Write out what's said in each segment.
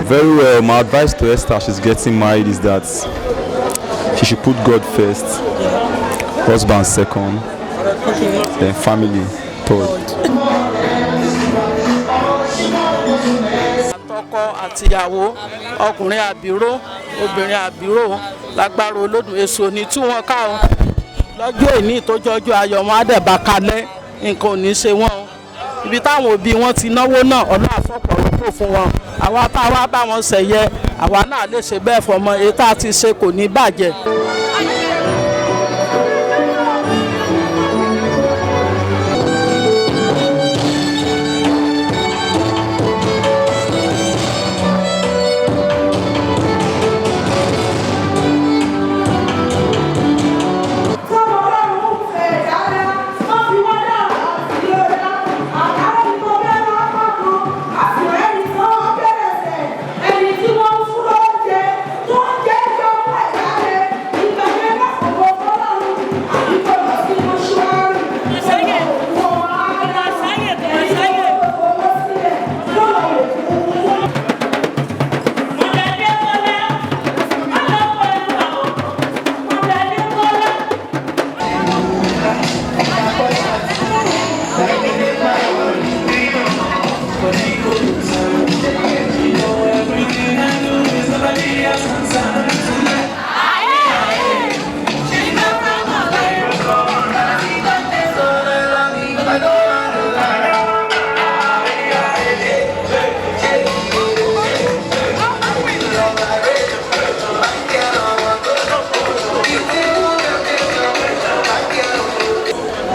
Very well. My advice to Esther, she's getting married, is that she should put God first, husband second, then family third. Àtọkọ àtìyàwó, ọkùnrin àbíró, obìnrin àbíró, lágbára Olódùn èso ní tí wọ́n ká o. Lọ́jọ́ ìní ìtọ́jọ́jú ayọ̀ wọn á dẹ̀ bá kalẹ̀, nǹkan ò ní ṣe wọ́n o. Ibi táwọn òbí wọn ti náwó náà, Ọlọ́run àfọ̀pọ̀ rọ́pò fún wọn. Àwa tá a wá bá wọn ṣẹ̀yẹ, àwa náà lè ṣe bẹ́ẹ̀ fọmọ, èyí tá a ti ṣe kò ní bàjẹ́.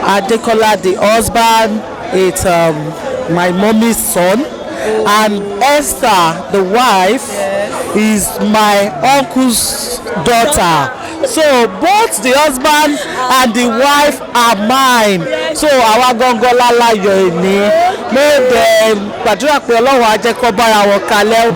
Adekola, the husband, it's my mommy's son, and Esther, the wife, is my uncle's daughter. So both the husband and the wife are mine. So àwa gangan láláyọ̀ ẹni mo dẹ̀ gbàdúrà pé Ọlọ́run á jẹ́ kó bára wọn kalẹ̀.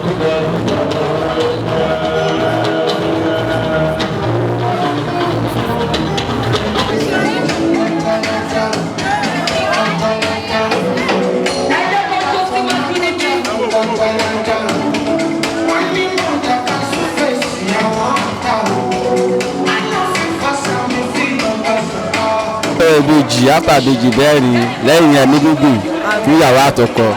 Ìbejì àpàbejì bẹ́ẹ̀rin lẹ́yìn ẹ̀mí gígùn fún ìyàwó àtọkọ.